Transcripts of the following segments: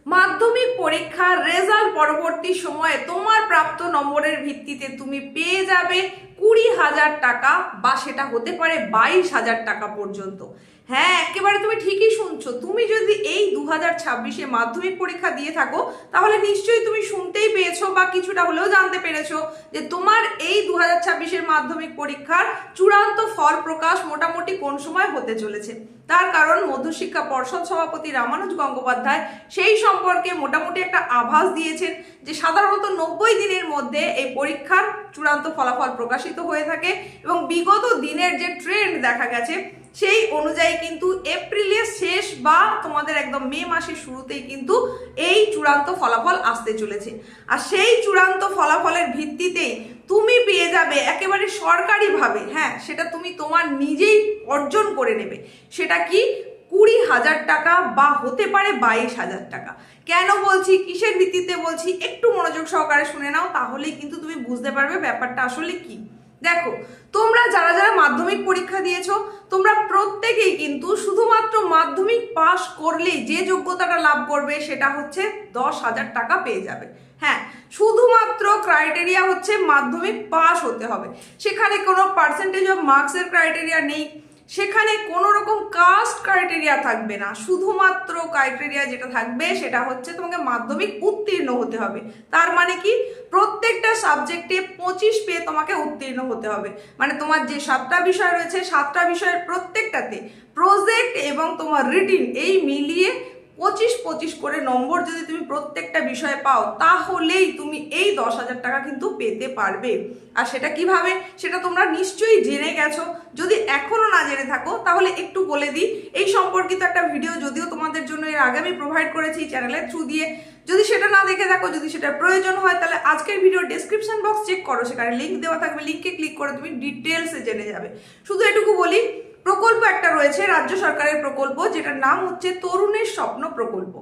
মাধ্যমিক পরীক্ষার রেজাল্ট পরবর্তী সময়ে তোমার প্রাপ্ত নম্বরের ভিত্তিতে তুমি পেয়ে যাবে 20,000 টাকা, বা সেটা হতে পারে 22,000 টাকা পর্যন্ত। হ্যাঁ, একেবারে তুমি ঠিকই শুনছো। তুমি যদি এই 2026-এ মাধ্যমিক পরীক্ষা দিয়ে থাকো তাহলে নিশ্চয়ই তুমি শুনতেই পেয়েছো বা কিছুটা হলেও জানতে পেরেছো যে তোমার এই 2026-এর মাধ্যমিক পরীক্ষার চূড়ান্ত ফল প্রকাশ মোটামুটি কোন সময় হতে চলেছে। তার কারণ মধ্যশিক্ষা পর্ষদ সভাপতি রামানুজ গঙ্গোপাধ্যায় সেই সম্পর্কে মোটামুটি একটা আভাস দিয়েছেন যে সাধারণত 90 দিনের মধ্যে এই পরীক্ষার চূড়ান্ত ফলাফল প্রকাশিত হয়ে থাকে, এবং বিগত দিনের যে ট্রেন্ড দেখা গেছে সেই অনুযায়ী কিন্তু এপ্রিলের শেষ বা তোমাদের একদম মে মাসের শুরুতেই কিন্তু এই চূড়ান্ত ফলাফল আসতে চলেছে। আর সেই চূড়ান্ত ফলাফলের ভিত্তিতেই তুমি পেয়ে যাবে একেবারে সরকারিভাবে, হ্যাঁ সেটা তুমি তোমার নিজেই অর্জন করে নেবে, সেটা কি 20,000 টাকা বা হতে পারে 22,000 টাকা। কেন বলছি, কিসের ভিত্তিতে বলছি, একটু মনোযোগ সহকারে শুনে নাও, তাহলেই কিন্তু তুমি বুঝতে পারবে ব্যাপারটা আসলে কি। দেখো, তোমরা যারা যারা মাধ্যমিক পরীক্ষা দিয়েছো তোমরা প্রত্যেকেই কিন্তু শুধুমাত্র মাধ্যমিক পাশ করলেই যে যোগ্যতাটা লাভ করবে সেটা হচ্ছে 10,000 টাকা পেয়ে যাবে। হ্যাঁ, শুধুমাত্র ক্রাইটেরিয়া হচ্ছে মাধ্যমিক পাস হতে হবে, সেখানে কোনো পার্সেন্টেজ অফ মার্কসের ক্রাইটেরিয়া নেই, সেখানে কোনো রকম কাস্ট ক্রাইটেরিয়া থাকবে না। শুধুমাত্র ক্রাইটেরিয়া যেটা থাকবে সেটা হচ্ছে তোমাকে মাধ্যমিক উত্তীর্ণ হতে হবে। তার মানে কি, প্রত্যেকটা সাবজেক্টে 25 পেয়ে তোমাকে উত্তীর্ণ হতে হবে। মানে তোমার যে 7টা বিষয় রয়েছে 7টা বিষয়ের প্রত্যেকটাতে প্রজেক্ট এবং তোমার রিটিন এই মিলিয়ে 25-25 করে নম্বর যদি তুমি প্রত্যেকটা বিষয়ে পাও তাহলেই তুমি এই 10,000 টাকা কিন্তু পেতে পারবে। আর সেটা কিভাবে, সেটা তোমরা নিশ্চয়ই জেনে গেছো। যদি এখনো না জেনে থাকো তাহলে একটু বলে দিই, এই সম্পর্কিত একটা ভিডিও যদিও তোমাদের জন্য এর আগে আমি প্রোভাইড করেছি চ্যানেলের থ্রু দিয়ে। যদি সেটা না দেখে থাকো, যদি সেটার প্রয়োজন হয়, তাহলে আজকের ভিডিও ডেসক্রিপশন বক্স চেক করো, সেখানে লিঙ্ক দেওয়া থাকবে, লিঙ্কে ক্লিক করে তুমি ডিটেলসে জেনে যাবে। শুধু এটুকু বলি, প্রকল্প একটা রয়েছে রাজ্য সরকারের প্রকল্প, যেটার নাম হচ্ছে তরুণের স্বপ্ন প্রকল্প,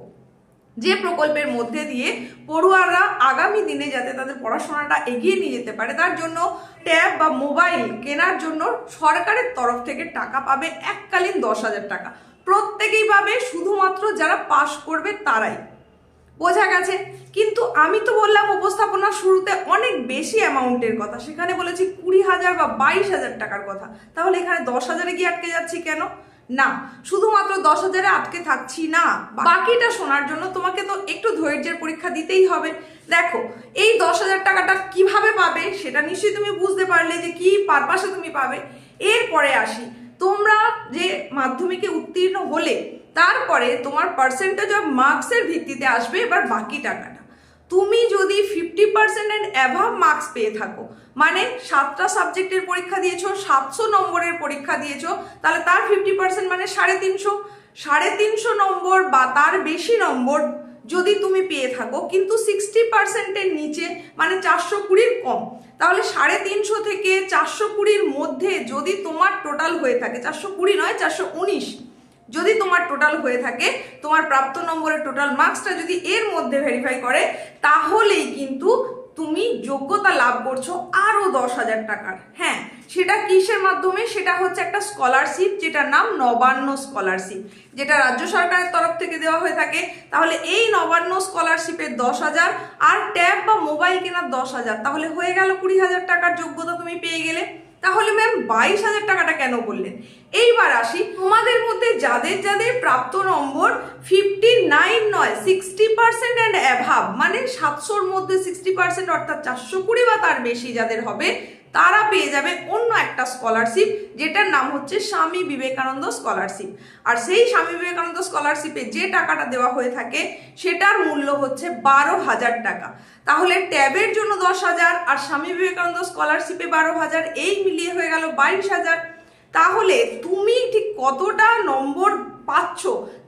যে প্রকল্পের মধ্যে দিয়ে পড়ুয়াররা আগামী দিনে যাতে তাদের পড়াশোনাটা এগিয়ে নিয়ে যেতে পারে তার জন্য ট্যাব বা মোবাইল কেনার জন্য সরকারের তরফ থেকে টাকা পাবে, এককালীন 10,000 টাকা প্রত্যেকেই পাবে, শুধুমাত্র যারা পাশ করবে তারাই। বোঝা গেছে? কিন্তু আমি তো বললাম উপস্থাপনার শুরুতে অনেক বেশি অ্যামাউন্টের কথা, সেখানে বলেছি 20,000 বা 22,000 টাকার কথা। তাহলে এখানে 10,000-এ গিয়ে আটকে যাচ্ছি কেন? না, শুধুমাত্র 10,000-এ আটকে থাকছি না, বাকিটা শোনার জন্য তোমাকে তো একটু ধৈর্যের পরীক্ষা দিতেই হবে। দেখো, এই 10,000 টাকাটা কিভাবে পাবে সেটা নিশ্চয়ই তুমি বুঝতে পারলে যে কি পারপাসে তুমি পাবে। এরপরে আসি, তোমরা যে মাধ্যমিকে উত্তীর্ণ হলে তারপরে তোমার পার্সেন্টেজ অফ মার্কসের ভিত্তিতে আসবে এবার বাকি টাকাটা। তুমি যদি 50% অ্যান্ড অ্যাভাব মার্কস পেয়ে থাকো, মানে 7টা সাবজেক্টের পরীক্ষা দিয়েছো, 700 নম্বরের পরীক্ষা দিয়েছো, তাহলে তার 50% মানে 350 নম্বর বা তার বেশি নম্বর যদি তুমি পেয়ে থাকো, কিন্তু 60%-এর নিচে মানে 420-র কম, তাহলে 350 থেকে 420-র মধ্যে যদি তোমার টোটাল হয়ে থাকে, 420 নয় 419 যদি তোমার টোটাল হয়ে থাকে, তোমার প্রাপ্ত নম্বরের টোটাল মার্কসটা যদি এর মধ্যে ভেরিফাই করে, তাহলেই কিন্তু তুমি যোগ্যতা লাভ করছো আরো 10,000 টাকার। হ্যাঁ, সেটা কিসের মাধ্যমে, সেটা হচ্ছে একটা স্কলারশিপ যেটার নাম নবান্ন স্কলারশিপ, যেটা রাজ্য সরকারের তরফ থেকে দেওয়া হয়ে থাকে। তাহলে এই নবান্ন স্কলারশিপের 10,000 আর ট্যাব বা মোবাইল কেনার 10,000, তাহলে হয়ে গেল 20,000 টাকার যোগ্যতা তুমি পেয়ে গেলে। তাহলে ম্যাম 22,000 টাকাটা কেন বললেন? এইবার আসি, তোমাদের মধ্যে যাদের যাদের প্রাপ্ত নম্বর 59 নয় 60% অ্যান্ড অ্যাভাব, মানে 700-র মধ্যে 60% অর্থাৎ 420 বা তার বেশি যাদের হবে, তারা পেয়ে যাবে অন্য একটা স্কলারশিপ যেটার নাম হচ্ছে স্বামী বিবেকানন্দ স্কলারশিপ। আর সেই স্বামী বিবেকানন্দ স্কলারশিপে যে টাকাটা দেওয়া হয়ে থাকে সেটার মূল্য হচ্ছে 12,000 টাকা। তাহলে ট্যাবের জন্য 10,000 আর স্বামী বিবেকানন্দ স্কলারশিপে 12,000, এই মিলিয়ে হয়ে গেল 22,000। তাহলে তুমি ঠিক কতটা নম্বর পাচ্ছ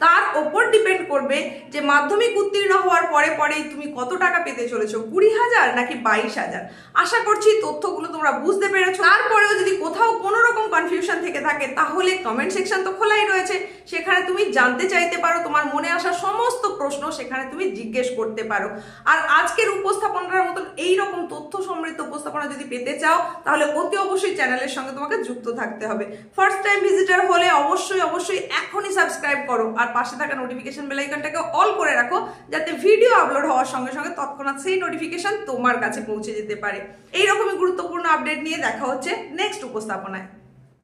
তার ওপর ডিপেন্ড করবে যে মাধ্যমিক উত্তীর্ণ হওয়ার পরে পরেই তুমি কত টাকা পেতে চলেছো, 20,000 নাকি 22,000। আশা করছি তথ্যগুলো তোমরা বুঝতে পেরেছো। তারপরেও যদি কোথাও কোনো রকম কনফিউশন থেকে থাকে তাহলে কমেন্ট সেকশন তো খোলাই রয়েছে, সেখানে তুমি জানতে চাইতে পারো, তোমার মনে আসা সমস্ত প্রশ্ন সেখানে তুমি জিজ্ঞেস করতে পারো। আর আজকের উপস্থাপনার মতন এইরকম তথ্য সমৃদ্ধ উপস্থাপনা যদি পেতে চাও তাহলে অতি অবশ্যই চ্যানেলের সঙ্গে তোমাকে যুক্ত থাকতে হবে। ফার্স্ট টাইম ভিজিটার হলে অবশ্যই এখনই সাবস্ক্রাইব করো আর পাশে থাকা নোটিফিকেশন বেল আইকনটাকে অল করে রাখো, যাতে ভিডিও আপলোড হওয়ার সঙ্গে সঙ্গে তৎক্ষণাৎ সেই নোটিফিকেশন তোমার কাছে পৌঁছে যেতে পারে। এইরকমই গুরুত্বপূর্ণ আপডেট নিয়ে দেখা হচ্ছে নেক্সট উপস্থাপনায়।